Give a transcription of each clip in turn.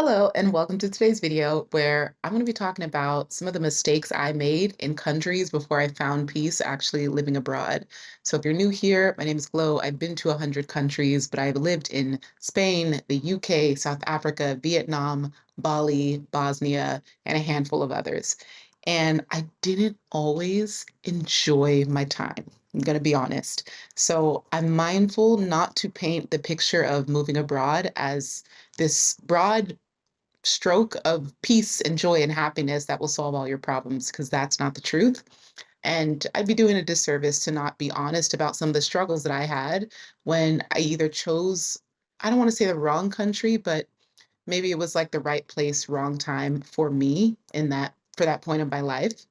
Hello, and welcome to today's video where I'm going to be talking about some of the mistakes I made in countries before I found peace actually living abroad. So, if you're new here, my name is Glo. I've been to 100 countries, but I've lived in Spain, the UK, South Africa, Vietnam, Bali, Bosnia, and a handful of others. And I didn't always enjoy my time. I'm going to be honest. So, I'm mindful not to paint the picture of moving abroad as this broad stroke of peace and joy and happiness that will solve all your problems because that's not the truth. And I'd be doing a disservice to not be honest about some of the struggles that I had when I either chose, I don't want to say the wrong country, but maybe it was like the right place, wrong time for me in that for that point of my life.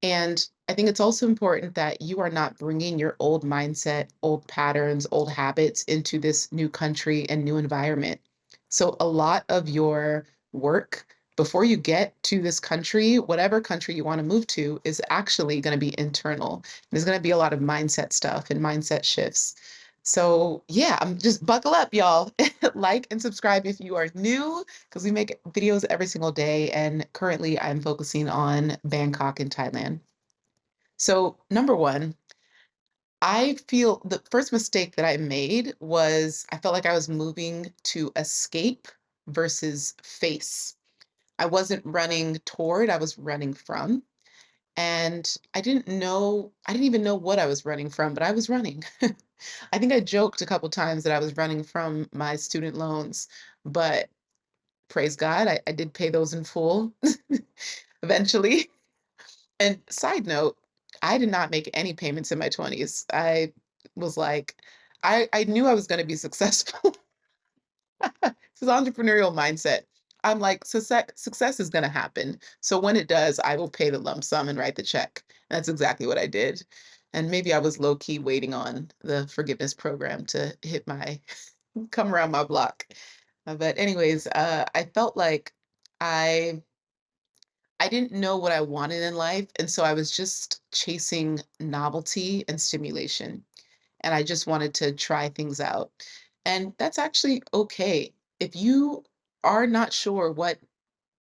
And I think it's also important that you are not bringing your old mindset, old patterns, old habits into this new country and new environment. So, a lot of your work before you get to this country, whatever country you want to move to, is actually going to be internal. There's going to be a lot of mindset stuff and mindset shifts. So, yeah, I'm just buckle up, y'all. Like and subscribe if you are new, because we make videos every single day. And currently, I'm focusing on Bangkok in Thailand. So, number one, I feel the first mistake that I made was I felt like I was moving to escape versus face. I wasn't running toward, I was running from. And I didn't even know what I was running from, but I was running. I think I joked a couple times that I was running from my student loans, but praise God, I did pay those in full eventually. And side note, I did not make any payments in my 20s. I was like, I knew I was going to be successful. This is entrepreneurial mindset. I'm like, success is going to happen. So when it does, I will pay the lump sum and write the check. And that's exactly what I did. And maybe I was low key waiting on the forgiveness program to hit my come around my block. But anyways, I felt like I I didn't know what I wanted in life, and so I was just chasing novelty and stimulation, and I just wanted to try things out. And that's actually okay. If you are not sure what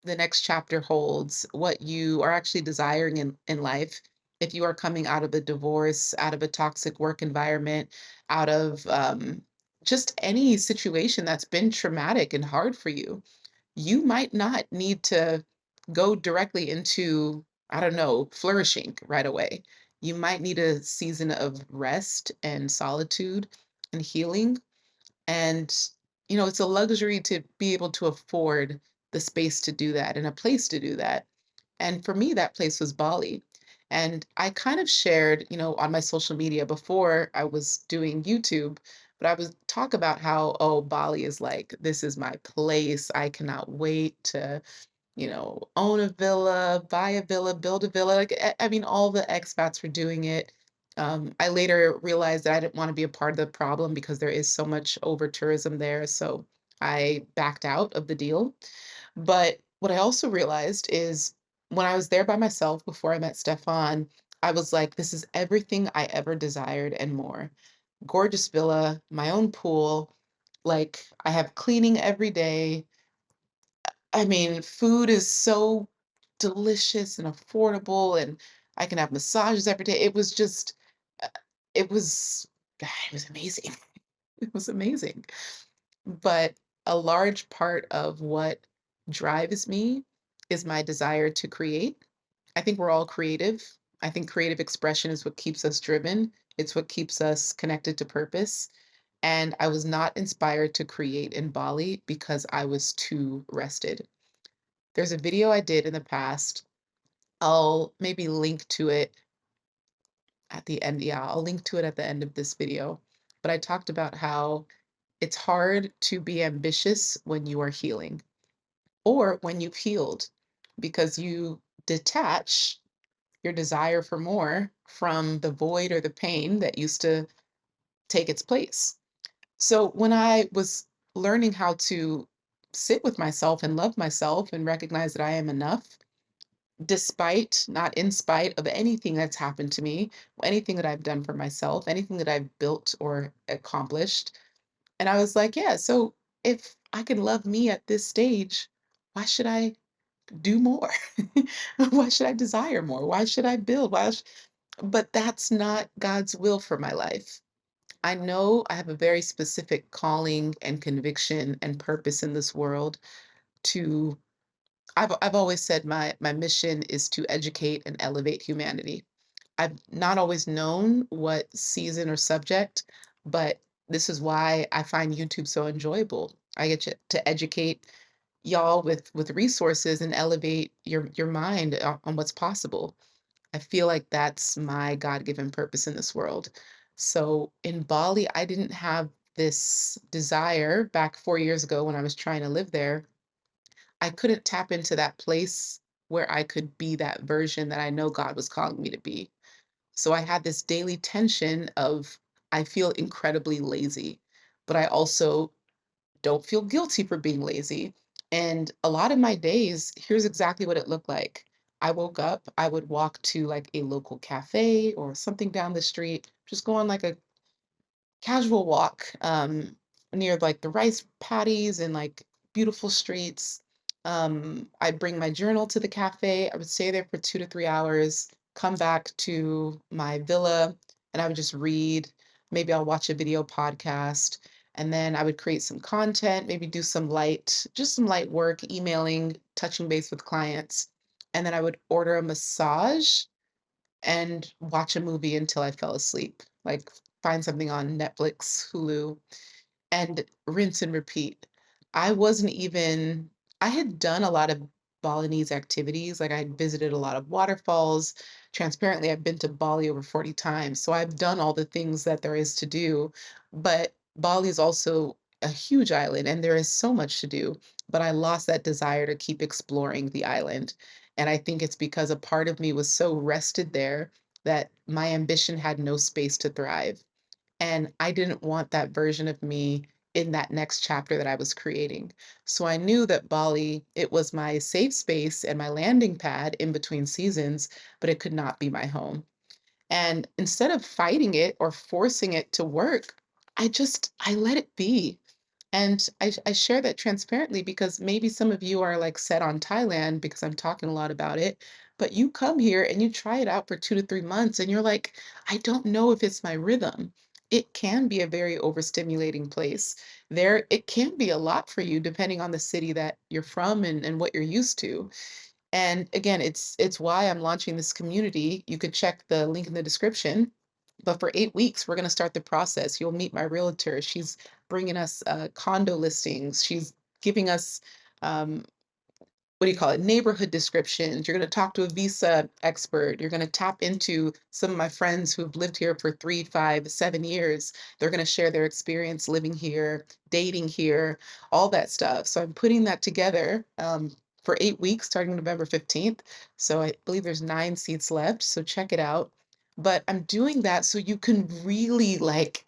the next chapter holds, what you are actually desiring in life, if you are coming out of a divorce, out of a toxic work environment, out of just any situation that's been traumatic and hard for you, you might not need to go directly into, I don't know, flourishing right away. You might need a season of rest and solitude and healing. And, it's a luxury to be able to afford the space to do that and a place to do that. And for me, that place was Bali. And I kind of shared, on my social media before I was doing YouTube, but I would talk about how, oh, Bali is like, this is my place. I cannot wait to, own a villa, buy a villa, build a villa. Like, I mean, all the expats were doing it. I later realized that I didn't want to be a part of the problem because there is so much over tourism there. So I backed out of the deal. But what I also realized is when I was there by myself before I met Stefan, I was like, this is everything I ever desired and more. Gorgeous villa, my own pool, like I have cleaning every day. I mean, food is so delicious and affordable, and I can have massages every day. It was just, uh, it was, God, it was amazing. It was amazing. But a large part of what drives me is my desire to create. I think we're all creative. I think creative expression is what keeps us driven. It's what keeps us connected to purpose. And I was not inspired to create in Bali because I was too rested. There's a video I did in the past. I'll maybe link to it at the end. Yeah, I'll link to it at the end of this video. But I talked about how it's hard to be ambitious when you are healing or when you've healed because you detach your desire for more from the void or the pain that used to take its place. So when I was learning how to sit with myself and love myself and recognize that I am enough, despite, not in spite of anything that's happened to me, anything that I've done for myself, anything that I've built or accomplished. And I was like, yeah, so if I can love me at this stage, why should I do more? Why should I desire more? Why should I build? But that's not God's will for my life. I know I have a very specific calling and conviction and purpose in this world to I've always said my mission is to educate and elevate humanity. I've not always known what season or subject, but this is why I find YouTube so enjoyable. I get to educate y'all with resources and elevate your mind on what's possible. I feel like that's my God-given purpose in this world. So in Bali, I didn't have this desire back 4 years ago when I was trying to live there. I couldn't tap into that place where I could be that version that I know God was calling me to be. So I had this daily tension of I feel incredibly lazy, but I also don't feel guilty for being lazy. And a lot of my days, here's exactly what it looked like. I woke up, I would walk to like a local cafe or something down the street, just go on like a casual walk near like the rice paddies and like beautiful streets. I'd bring my journal to the cafe. I would stay there for 2 to 3 hours, come back to my villa, and I would just read. Maybe I'll watch a video podcast, and then I would create some content, maybe do just some light work, emailing, touching base with clients. And then I would order a massage and watch a movie until I fell asleep, like find something on Netflix, Hulu, and rinse and repeat. I wasn't even I had done a lot of Balinese activities, like I had visited a lot of waterfalls. Transparently, I've been to Bali over 40 times, so I've done all the things that there is to do, but Bali is also a huge island and there is so much to do, but I lost that desire to keep exploring the island. And I think it's because a part of me was so rested there that my ambition had no space to thrive. And I didn't want that version of me in that next chapter that I was creating. So I knew that Bali, it was my safe space and my landing pad in between seasons, but it could not be my home. And instead of fighting it or forcing it to work, I let it be. And I share that transparently because maybe some of you are like set on Thailand because I'm talking a lot about it, but you come here and you try it out for 2 to 3 months and you're like, I don't know if it's my rhythm. It can be a very overstimulating place. It can be a lot for you depending on the city that you're from and what you're used to. And again, it's why I'm launching this community. You could check the link in the description. But for 8 weeks, we're going to start the process. You'll meet my realtor. She's bringing us condo listings. She's giving us um, what do you call it? Neighborhood descriptions. You're going to talk to a visa expert. You're going to tap into some of my friends who've lived here for 3, 5, 7 years. They're going to share their experience living here, dating here, all that stuff. So I'm putting that together for 8 weeks, starting November 15th. So I believe there's 9 seats left. So check it out. But I'm doing that so you can really like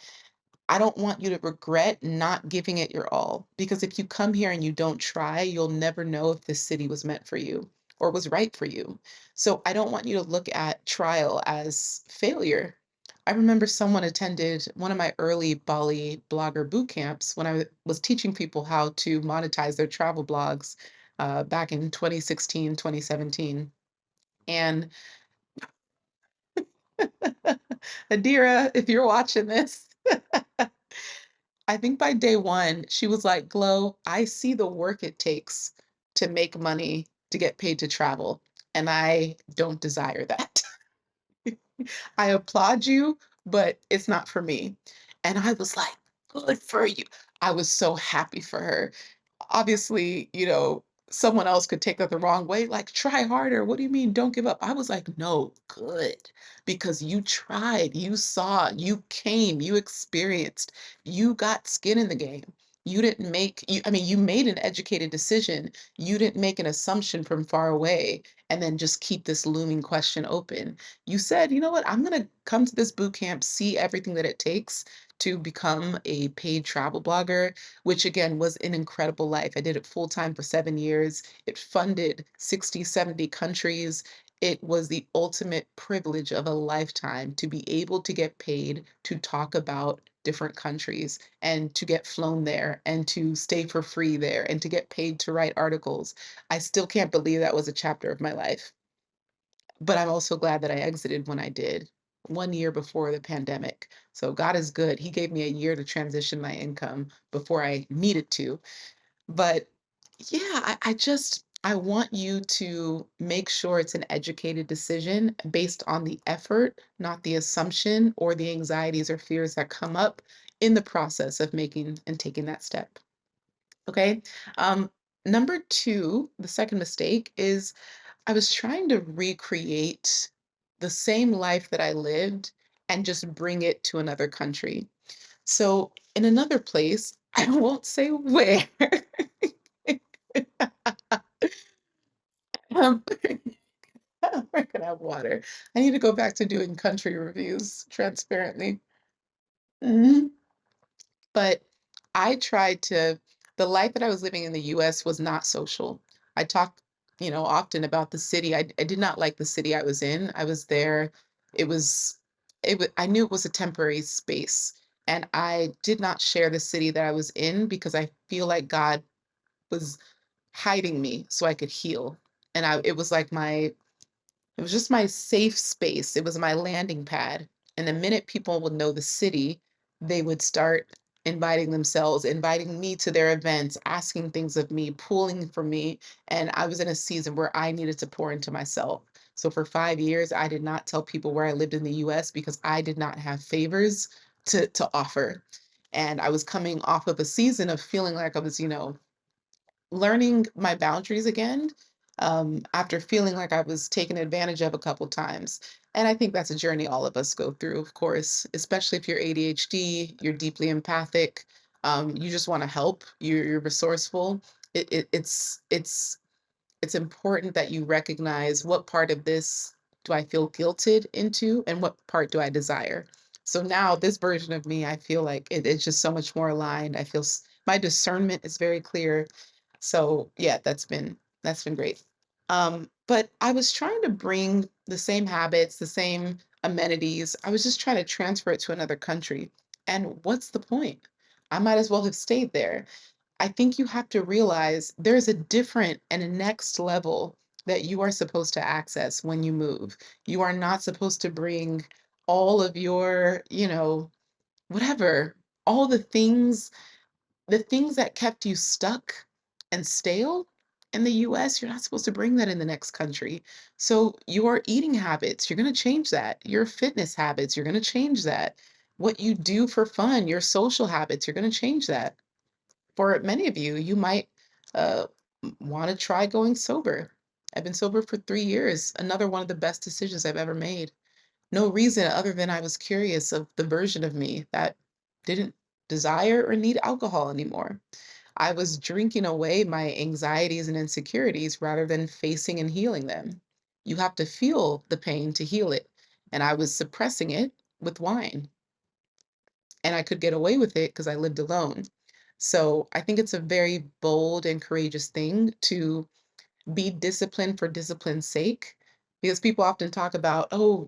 I don't want you to regret not giving it your all because if you come here and you don't try, you'll never know if this city was meant for you or was right for you. So I don't want you to look at trial as failure. I remember someone attended one of my early Bali blogger boot camps when I was teaching people how to monetize their travel blogs back in 2016, 2017. And Adira, if you're watching this, I think by day one, she was like, Glow, I see the work it takes to make money to get paid to travel, and I don't desire that. I applaud you, but it's not for me. And I was like, good for you. I was so happy for her. Obviously, someone else could take that the wrong way, like, try harder. What do you mean, don't give up? I was like, no, good. Because you tried, you saw, you came, you experienced, you got skin in the game. You didn't make, you, I mean, you made an educated decision. You didn't make an assumption from far away and then just keep this looming question open. You said, you know what, I'm going to come to this boot camp, see everything that it takes to become a paid travel blogger, which again was an incredible life. I did it full time for 7 years. It funded 60, 70 countries. it was the ultimate privilege of a lifetime to be able to get paid to talk about different countries and to get flown there and to stay for free there and to get paid to write articles. I still can't believe that was a chapter of my life. But I'm also glad that I exited when I did, 1 year before the pandemic. So God is good. He gave me a year to transition my income before I needed to. But yeah, I want you to make sure it's an educated decision based on the effort, not the assumption or the anxieties or fears that come up in the process of making and taking that step. Okay. Um, Number two, the second mistake is I was trying to recreate the same life that I lived and just bring it to another country. So in another place, I won't say where. um, Where can I have water? I need to go back to doing country reviews transparently. Mhm. But I tried to the life that I was living in the US was not social. I talk, often about the city. I did not like the city I was in. I was there. It was I knew it was a temporary space. And I did not share the city that I was in because I feel like God was hiding me so I could heal. And it was like it was just my safe space. It was my landing pad. And the minute people would know the city, they would start inviting me to their events, asking things of me, pulling for me. And I was in a season where I needed to pour into myself. So for 5 years, I did not tell people where I lived in the US because I did not have favors to offer. And I was coming off of a season of feeling like I was, learning my boundaries again, after feeling like I was taken advantage of a couple times. And I think that's a journey all of us go through, of course, especially if you're ADHD, you're deeply empathic, you just want to help, you're resourceful. It's important that you recognize what part of this do I feel guilted into and what part do I desire. So now this version of me, I feel like it's just so much more aligned. My discernment is very clear. So yeah, that's been great. But I was trying to bring the same habits, the same amenities. I was just trying to transfer it to another country. And what's the point? I might as well have stayed there. I think you have to realize there's a different and a next level that you are supposed to access when you move. You are not supposed to bring all of your, whatever, all the things that kept you stuck and stale in the US, you're not supposed to bring that in the next country. So your eating habits, you're going to change that. Your fitness habits, you're going to change that. What you do for fun, your social habits, you're going to change that. For many of you, you might want to try going sober. I've been sober for 3 years, another one of the best decisions I've ever made. No reason other than I was curious of the version of me that didn't desire or need alcohol anymore. I was drinking away my anxieties and insecurities rather than facing and healing them. You have to feel the pain to heal it. And I was suppressing it with wine. And I could get away with it because I lived alone. So I think it's a very bold and courageous thing to be disciplined for discipline's sake because people often talk about, oh,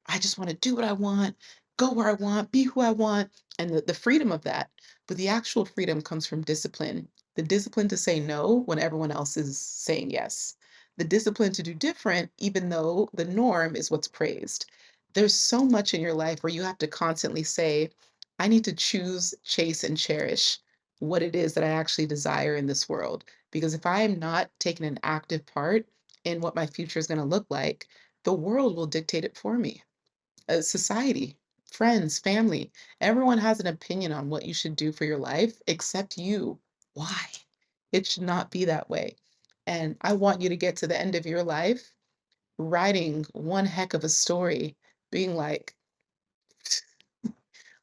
I just want to do what I want, go where I want, be who I want, and the freedom of that. But the actual freedom comes from discipline, the discipline to say no when everyone else is saying yes, the discipline to do different even though the norm is what's praised. There's so much in your life where you have to constantly say, I need to choose, chase, and cherish what it is that I actually desire in this world, because if I am not taking an active part in what my future is going to look like, the world will dictate it for me. Society, friends, family, everyone has an opinion on what you should do for your life except you. Why? It should not be that way. And I want you to get to the end of your life writing one heck of a story, being like,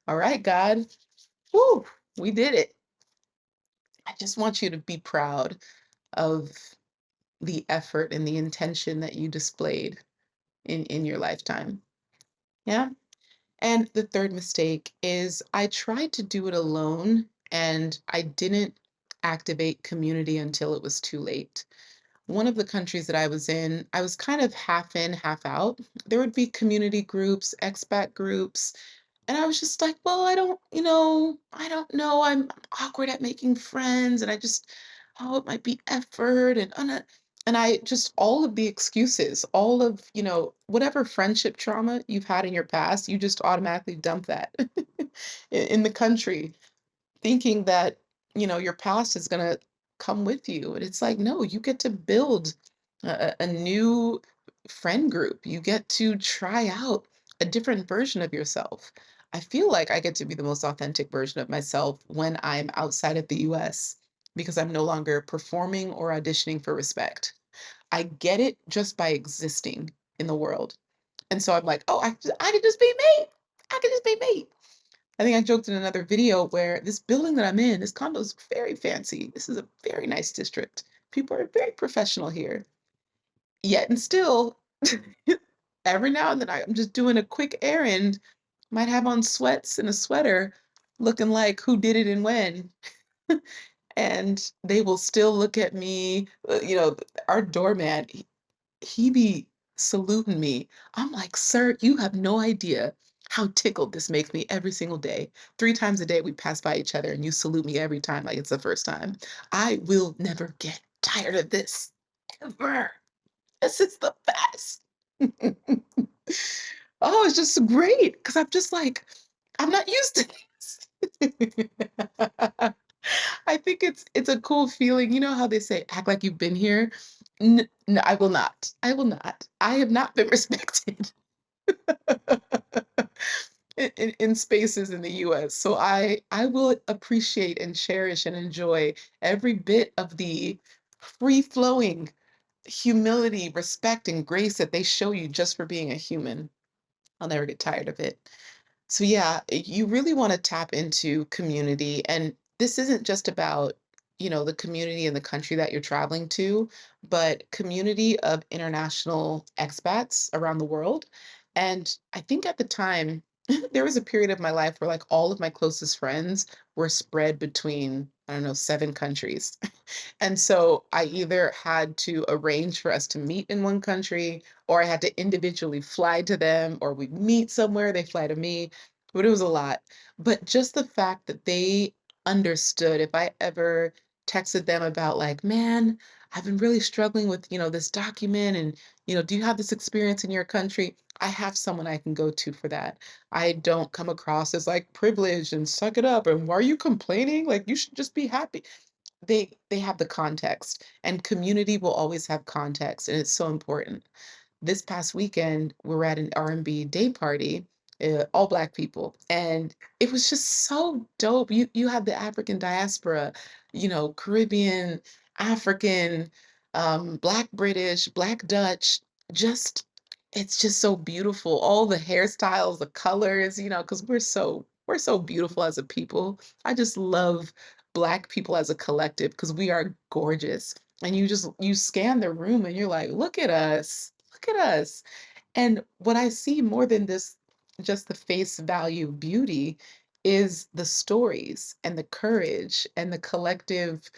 all right, God, whoo, we did it. I just want you to be proud of the effort and the intention that you displayed in your lifetime. Yeah. And the third mistake is I tried to do it alone and I didn't activate community until it was too late. one of the countries that I was in, I was kind of half in, half out. There would be community groups, expat groups, and I was just like, well, I don't know. I'm awkward at making friends, and oh, it might be effort, and I just all of the excuses, all of, whatever friendship trauma you've had in your past, you just automatically dump that in the country thinking that, your past is gonna come with you, and it's like, no, you get to build a new friend group. You get to try out a different version of yourself. I feel like I get to be the most authentic version of myself when I'm outside of the US because I'm no longer performing or auditioning for respect. I get it just by existing in the world. And so I'm like, oh, I can just be me. I can just be me. I think I joked in another video where this building that I'm in, this condo is very fancy. This is a very nice district. People are very professional here. Yet and still, every now and then I'm just doing a quick errand, might have on sweats and a sweater, looking like who did it and when. And they will still look at me. Our doorman, he be saluting me. I'm like, "Sir, you have no idea how tickled this makes me every single day. 3 times a day we pass by each other and you salute me every time like it's the first time. I will never get tired of this, ever. This is the best." Oh, it's just great because 'cause I'm just like, I'm not used to this. I think it's a cool feeling. You know how they say, "Act like you've been here?" No, I will not. I will not. I have not been respected in spaces in the US. So I will appreciate and cherish and enjoy every bit of the free-flowing humility, respect, and grace that they show you just for being a human. I'll never get tired of it. So yeah, you really want to tap into community. And this isn't just about, the community in the country that you're traveling to, but community of international expats around the world. And I think at the time, there was a period of my life where like all of my closest friends were spread between, I don't know, 7 countries. And so I either had to arrange for us to meet in one country, or I had to individually fly to them, or we meet somewhere, they fly to me. But it was a lot. But just the fact that they understood if I ever texted them about like, man, I've been really struggling with, this document and, do you have this experience in your country? I have someone I can go to for that. I don't come across as like privileged and suck it up and why are you complaining? Like you should just be happy. They have the context, and community will always have context, and it's so important. This past weekend, we were at an R&B day party, all Black people, and it was just so dope. You had the African diaspora, Caribbean, African, Black British, Black Dutch, just it's just so beautiful. All the hairstyles, the colors, because we're so beautiful as a people. I just love Black people as a collective because we are gorgeous. And you scan the room and you're like, look at us. Look at us. And what I see more than this, just the face value beauty, is the stories and the courage and the collective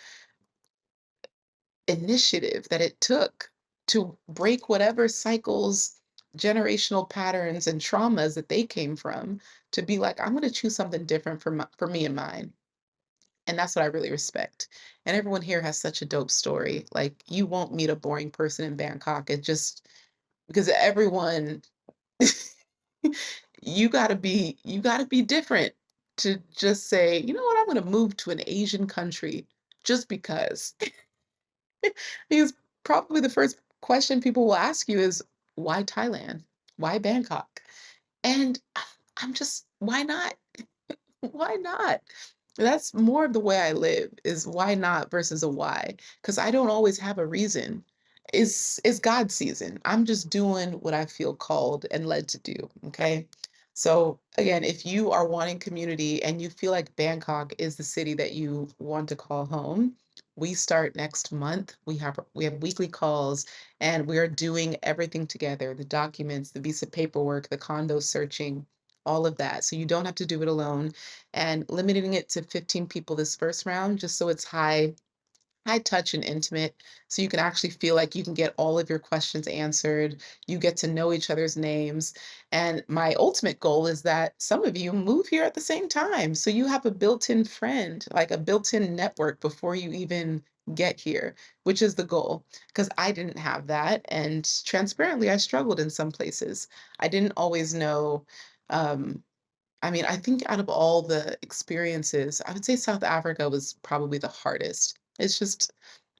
initiative that it took to break whatever cycles, generational patterns, and traumas that they came from to be like, I'm going to choose something different for me and mine. And that's what I really respect. And everyone here has such a dope story. Like, you won't meet a boring person in Bangkok. It just because everyone you got to be different to just say, "You know what? I'm going to move to an Asian country just because." Because probably the first question people will ask you is, "Why Thailand? Why Bangkok?" And I'm just, why not? Why not? That's more of the way I live is why not versus a why. Because I don't always have a reason. It's God's season. I'm just doing what I feel called and led to do. Okay. So again, if you are wanting community and you feel like Bangkok is the city that you want to call home, we start next month. We have weekly calls and we are doing everything together, the documents, the visa paperwork, the condo searching, all of that. So you don't have to do it alone and limiting it to 15 people this first round just so it's high touch and intimate, so you can actually feel like you can get all of your questions answered. You get to know each other's names. And my ultimate goal is that some of you move here at the same time. So you have a built-in friend, like a built-in network before you even get here, which is the goal. Because I didn't have that. And transparently, I struggled in some places. I didn't always know. Um, I mean, I think out of all the experiences, I would say South Africa was probably the hardest. It's just,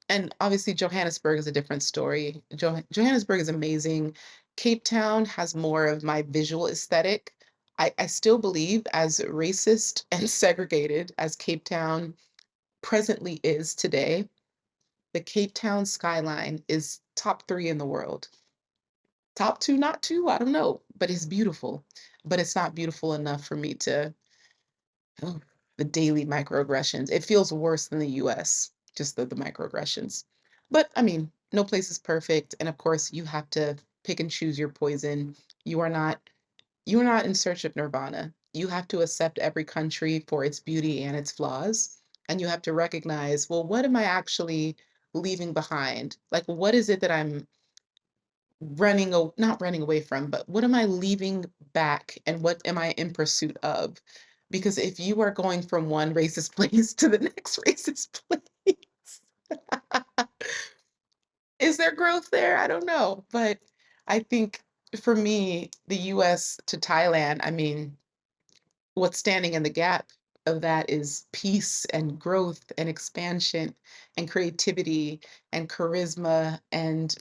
and obviously Johannesburg is a different story. Johannesburg is amazing. Cape Town has more of my visual aesthetic. I still believe, as racist and segregated as Cape Town presently is today, the Cape Town skyline is top three in the world. Top two, not two, I don't know, but it's beautiful. But it's not beautiful enough for me to, oh, the daily microaggressions. It feels worse than the US, just the microaggressions. But I mean, no place is perfect. And of course, you have to pick and choose your poison. You are not you are not in search of nirvana. You have to accept every country for its beauty and its flaws. And you have to recognize, well, what am I actually leaving behind? Like, what is it that I'm not running away from, but what am I leaving back and what am I in pursuit of? Because if you are going from one racist place to the next racist place, is there growth there? I don't know. But I think for me, the US to Thailand, I mean, what's standing in the gap of that is peace and growth and expansion and creativity and charisma and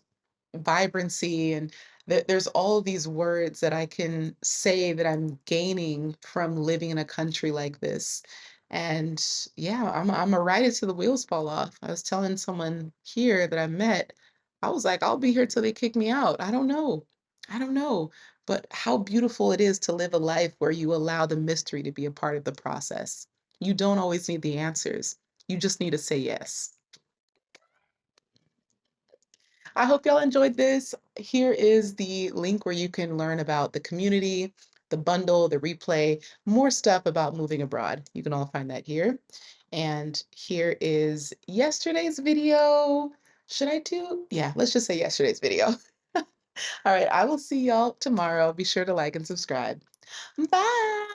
vibrancy, and there's all these words that I can say that I'm gaining from living in a country like this. And yeah, I'm a ride it till the wheels fall off. I was telling someone here that I met, I was like, I'll be here till they kick me out. I don't know. I don't know. But how beautiful it is to live a life where you allow the mystery to be a part of the process. You don't always need the answers. You just need to say yes. I hope y'all enjoyed this. Here is the link where you can learn about the community, the bundle, the replay, more stuff about moving abroad. You can all find that here. And here is yesterday's video. Should I do? Yeah, let's just say yesterday's video. All right, I will see y'all tomorrow. Be sure to like and subscribe. Bye.